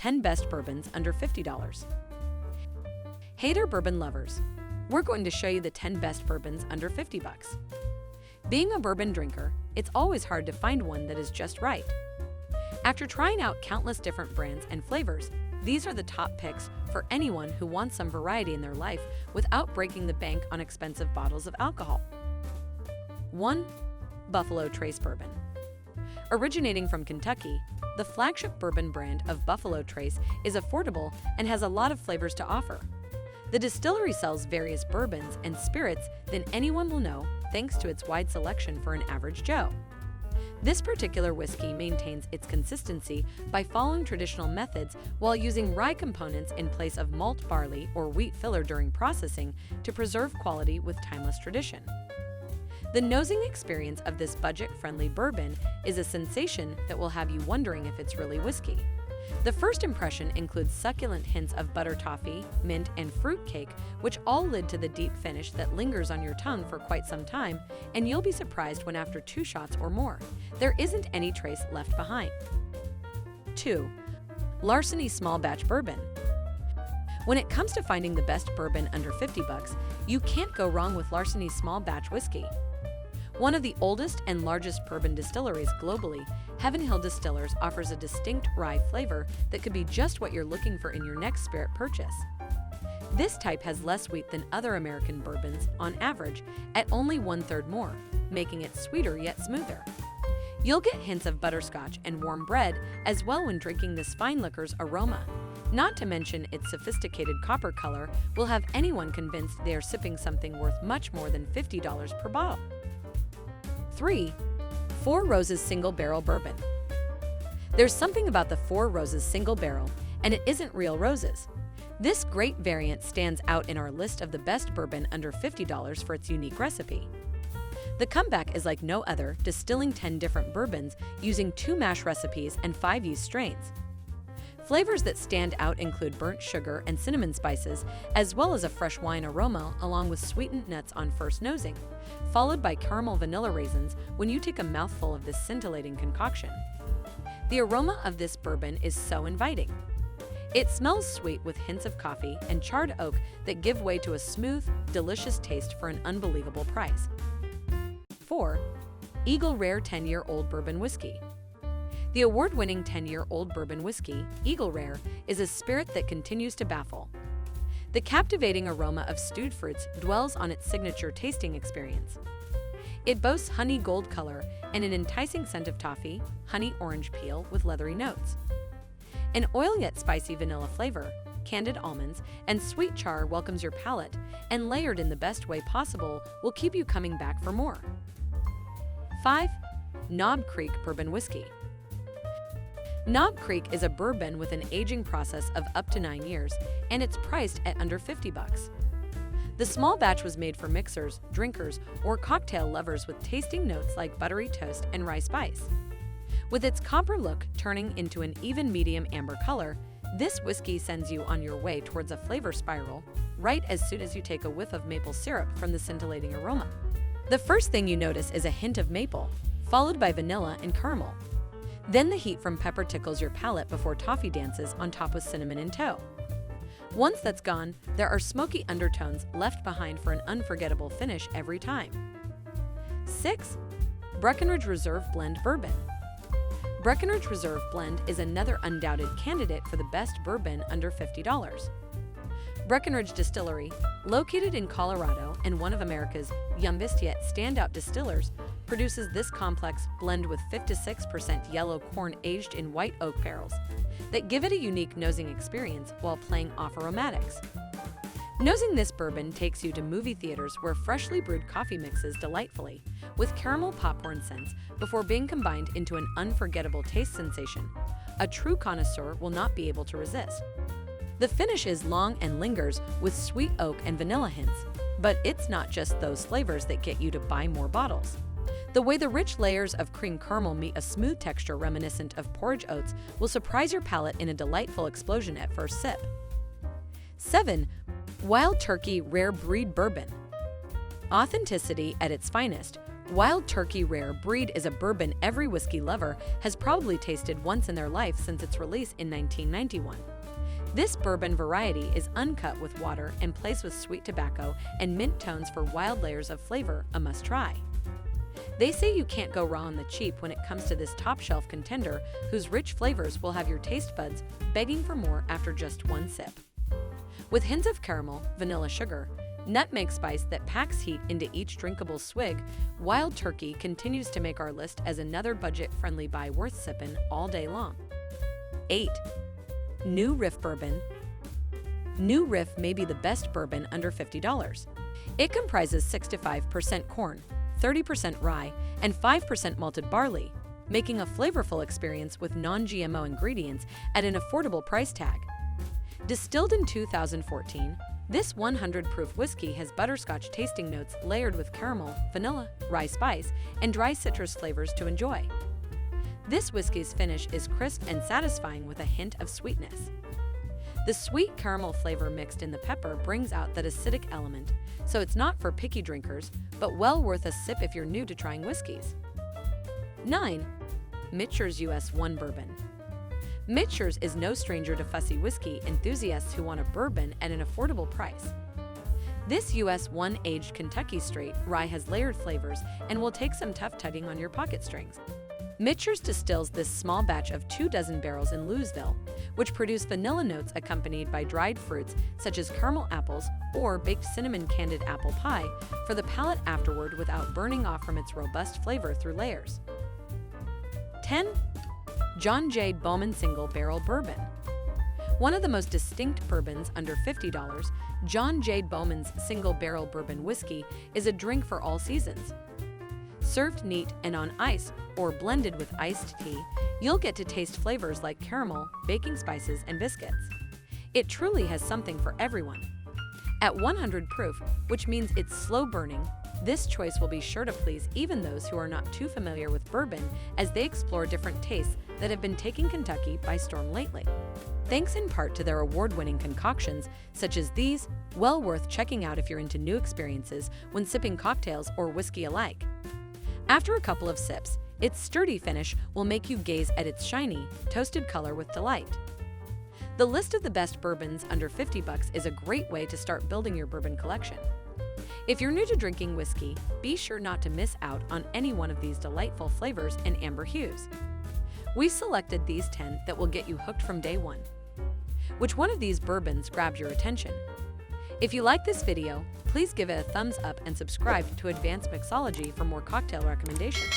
10 best bourbons under $50. Hey there, bourbon lovers. We're going to show you the 10 best bourbons under 50 bucks. Being a bourbon drinker, it's always hard to find one that is just right. After trying out countless different brands and flavors, these are the top picks for anyone who wants some variety in their life without breaking the bank on expensive bottles of alcohol. 1. Buffalo Trace Bourbon. Originating from Kentucky, the flagship bourbon brand of Buffalo Trace is affordable and has a lot of flavors to offer. The distillery sells various bourbons and spirits than anyone will know thanks to its wide selection for an average Joe. This particular whiskey maintains its consistency by following traditional methods while using rye components in place of malt barley or wheat filler during processing to preserve quality with timeless tradition. The nosing experience of this budget-friendly bourbon is a sensation that will have you wondering if it's really whiskey. The first impression includes succulent hints of butter toffee, mint, and fruit cake, which all lead to the deep finish that lingers on your tongue for quite some time, and you'll be surprised when after 2 shots or more, there isn't any trace left behind. 2. Larceny Small Batch Bourbon. When it comes to finding the best bourbon under 50 bucks, you can't go wrong with Larceny's Small Batch Whiskey. One of the oldest and largest bourbon distilleries globally, Heaven Hill Distillers offers a distinct rye flavor that could be just what you're looking for in your next spirit purchase. This type has less wheat than other American bourbons on average, at only 1/3 more, making it sweeter yet smoother. You'll get hints of butterscotch and warm bread as well when drinking this fine liquor's aroma. Not to mention its sophisticated copper color will have anyone convinced they are sipping something worth much more than $50 per bottle. 3. 4 Roses Single Barrel Bourbon. There's something about the 4 Roses single barrel, and it isn't real roses. This great variant stands out in our list of the best bourbon under $50 for its unique recipe. The comeback is like no other, distilling 10 different bourbons using 2 mash recipes and 5 yeast strains. Flavors that stand out include burnt sugar and cinnamon spices, as well as a fresh wine aroma along with sweetened nuts on first nosing, followed by caramel vanilla raisins when you take a mouthful of this scintillating concoction. The aroma of this bourbon is so inviting. It smells sweet with hints of coffee and charred oak that give way to a smooth, delicious taste for an unbelievable price. 4. Eagle Rare 10-Year-Old Bourbon Whiskey. The award-winning 10-year-old bourbon whiskey, Eagle Rare, is a spirit that continues to baffle. The captivating aroma of stewed fruits dwells on its signature tasting experience. It boasts honey gold color and an enticing scent of toffee, honey orange peel with leathery notes. An oil yet spicy vanilla flavor, candied almonds, and sweet char welcomes your palate, and layered in the best way possible will keep you coming back for more. 5. Knob Creek Bourbon Whiskey. Knob Creek is a bourbon with an aging process of up to 9 years, and it's priced at under 50 bucks. The small batch was made for mixers, drinkers, or cocktail lovers with tasting notes like buttery toast and rye spice. With its copper look turning into an even medium amber color, this whiskey sends you on your way towards a flavor spiral right as soon as you take a whiff of maple syrup from the scintillating aroma. The first thing you notice is a hint of maple, followed by vanilla and caramel. Then the heat from pepper tickles your palate before toffee dances on top with cinnamon in tow. Once that's gone, there are smoky undertones left behind for an unforgettable finish every time. 6. Breckenridge Reserve Blend Bourbon. Breckenridge Reserve Blend is another undoubted candidate for the best bourbon under $50. Breckenridge Distillery, located in Colorado and one of America's youngest yet standout distillers, produces this complex blend with 56% yellow corn aged in white oak barrels that give it a unique nosing experience while playing off aromatics. Nosing this bourbon takes you to movie theaters where freshly brewed coffee mixes delightfully with caramel popcorn scents before being combined into an unforgettable taste sensation. A true connoisseur will not be able to resist. The finish is long and lingers with sweet oak and vanilla hints, but it's not just those flavors that get you to buy more bottles. The way the rich layers of cream caramel meet a smooth texture reminiscent of porridge oats will surprise your palate in a delightful explosion at first sip. 7. Wild Turkey Rare Breed Bourbon. Authenticity at its finest, Wild Turkey Rare Breed is a bourbon every whiskey lover has probably tasted once in their life since its release in 1991. This bourbon variety is uncut with water and plays with sweet tobacco and mint tones for wild layers of flavor, a must-try. They say you can't go wrong on the cheap when it comes to this top-shelf contender whose rich flavors will have your taste buds begging for more after just one sip. With hints of caramel, vanilla sugar, nutmeg spice that packs heat into each drinkable swig, Wild Turkey continues to make our list as another budget-friendly buy worth sipping all day long. 8. New Riff Bourbon. New Riff may be the best bourbon under $50. It comprises 65% corn, 30% rye, and 5% malted barley, making a flavorful experience with non-GMO ingredients at an affordable price tag. Distilled in 2014, this 100-proof whiskey has butterscotch tasting notes layered with caramel, vanilla, rye spice, and dry citrus flavors to enjoy. This whiskey's finish is crisp and satisfying with a hint of sweetness. The sweet caramel flavor mixed in the pepper brings out that acidic element, so it's not for picky drinkers, but well worth a sip if you're new to trying whiskeys. 9. Mitcher's US 1 Bourbon. Mitcher's is no stranger to fussy whiskey enthusiasts who want a bourbon at an affordable price. This US 1 aged Kentucky straight rye has layered flavors and will take some tough tugging on your pocket strings. Mitcher's distills this small batch of 24 barrels in Louisville, which produce vanilla notes accompanied by dried fruits such as caramel apples or baked cinnamon candied apple pie for the palate afterward without burning off from its robust flavor through layers. 10. John J. Bowman Single Barrel Bourbon. One of the most distinct bourbons under $50, John J. Bowman's Single Barrel Bourbon Whiskey is a drink for all seasons. Served neat and on ice or blended with iced tea, you'll get to taste flavors like caramel, baking spices, and biscuits. It truly has something for everyone. At 100 proof, which means it's slow burning, this choice will be sure to please even those who are not too familiar with bourbon as they explore different tastes that have been taking Kentucky by storm lately. Thanks in part to their award-winning concoctions, such as these, well worth checking out if you're into new experiences when sipping cocktails or whiskey alike. After a couple of sips, its sturdy finish will make you gaze at its shiny, toasted color with delight. The list of the best bourbons under $50 is a great way to start building your bourbon collection. If you're new to drinking whiskey, be sure not to miss out on any one of these delightful flavors and amber hues. We've selected these 10 that will get you hooked from day one. Which one of these bourbons grabbed your attention? If you like this video, please give it a thumbs up and subscribe to Advanced Mixology for more cocktail recommendations.